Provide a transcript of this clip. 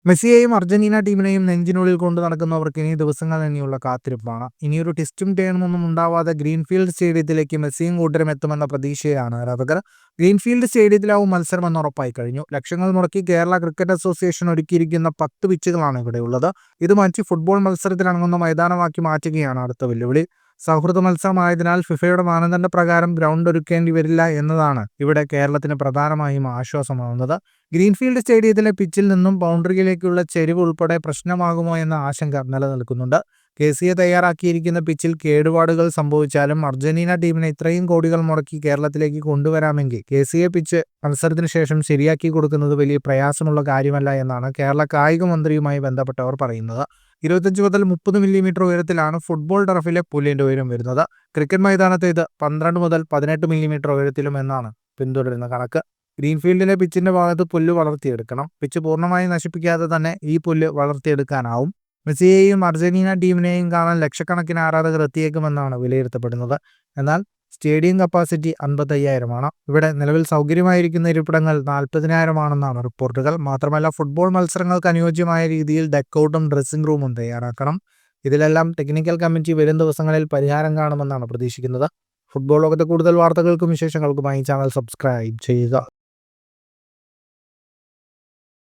മെസ്സിയെയും Argentina ടീമിനെയും നെഞ്ചിനുള്ളിൽ കൊണ്ടു നടക്കുന്നവർക്ക് ഇനി ദിവസങ്ങൾ തന്നെയുള്ള കാത്തിരിപ്പാണ്. ഇനിയൊരു ടെസ്റ്റും ടേണുമൊന്നും ഉണ്ടാവാതെ ഗ്രീൻഫീൽഡ് സ്റ്റേഡിയത്തിലേക്ക് മെസ്സിയും കൂട്ടരും എത്തുമെന്ന പ്രതീക്ഷയാണ് ആരാധകർ. ഗ്രീൻഫീൽഡ് സ്റ്റേഡിയത്തിലാവും മത്സരമെന്ന് ഉറപ്പായി കഴിഞ്ഞു. ലക്ഷങ്ങൾ മുടക്കി കേരള ക്രിക്കറ്റ് അസോസിയേഷൻ ഒരുക്കിയിരിക്കുന്ന 10 പിച്ചുകളാണ് ഇവിടെയുള്ളത്. ഇത് മാറ്റി ഫുട്ബോൾ മത്സരത്തിനിറങ്ങുന്ന മൈതാനമാക്കി മാറ്റുകയാണ് അടുത്ത വെല്ലുവിളി. സൗഹൃദ മത്സരമായതിനാൽ ഫിഫയുടെ മാനദണ്ഡ പ്രകാരം ഗ്രൗണ്ട് ഒരുക്കേണ്ടി വരില്ല എന്നതാണ് ഇവിടെ കേരളത്തിന് പ്രധാനമായും ആശ്വാസമാവുന്നത്. ഗ്രീൻഫീൽഡ് സ്റ്റേഡിയത്തിലെ പിച്ചിൽ നിന്നും ബൗണ്ടറിയിലേക്കുള്ള ചെരിവ് ഉൾപ്പെടെ പ്രശ്നമാകുമോ എന്ന ആശങ്ക നിലനിൽക്കുന്നുണ്ട്. KCA തയ്യാറാക്കിയിരിക്കുന്ന പിച്ചിൽ കേടുപാടുകൾ സംഭവിച്ചാലും അർജന്റീന ടീമിനെ ഇത്രയും കോടികൾ മുടക്കി കേരളത്തിലേക്ക് കൊണ്ടുവരാമെങ്കിൽ KCA പിച്ച് മത്സരത്തിന് ശേഷം ശരിയാക്കി കൊടുക്കുന്നത് വലിയ പ്രയാസമുള്ള കാര്യമല്ല എന്നാണ് കേരള കായിക മന്ത്രിയുമായി ബന്ധപ്പെട്ടവർ പറയുന്നത്. 25 മുതൽ 30 മില്ലിമീറ്റർ ഉയരത്തിലാണ് ഫുട്ബോൾ ടർഫിലെ പുല്ലിന്റെ ഉയരം വരുന്നത്. ക്രിക്കറ്റ് മൈതാനത്ത് ഇത് 12 മുതൽ 18 മില്ലിമീറ്റർ ഉയരത്തിലും എന്നാണ് പിന്തുടരുന്ന കണക്ക്. ഗ്രീൻഫീൽഡിലെ പിച്ചിന്റെ ഭാഗത്ത് പുല്ല് വളർത്തിയെടുക്കണം. പിച്ച് പൂർണ്ണമായി നശിപ്പിക്കാതെ തന്നെ ഈ പുല്ല് വളർത്തിയെടുക്കാനാവും. മെസ്സിയെയും അർജന്റീന ടീമിനെയും കാണാൻ ലക്ഷക്കണക്കിന് ആരാധകർ എത്തിയേക്കുമെന്നാണ് വിലയിരുത്തപ്പെടുന്നത്. എന്നാൽ സ്റ്റേഡിയം കപ്പാസിറ്റി 55,000 ഇവിടെ നിലവിൽ സൗകര്യമായിരിക്കുന്ന ഇരിപ്പിടങ്ങൾ 40,000 റിപ്പോർട്ടുകൾ. മാത്രമല്ല ഫുട്ബോൾ മത്സരങ്ങൾക്ക് അനുയോജ്യമായ രീതിയിൽ ഡക്കൗട്ടും ഡ്രസ്സിംഗ് റൂമും തയ്യാറാക്കണം. ഇതിലെല്ലാം ടെക്നിക്കൽ കമ്മിറ്റി വരും ദിവസങ്ങളിൽ പരിഹാരം കാണുമെന്നാണ് പ്രതീക്ഷിക്കുന്നത്. ഫുട്ബോൾ ലോകത്തെ കൂടുതൽ വാർത്തകൾക്കും വിശേഷങ്ങൾക്കുമായി ചാനൽ സബ്സ്ക്രൈബ് ചെയ്യുക.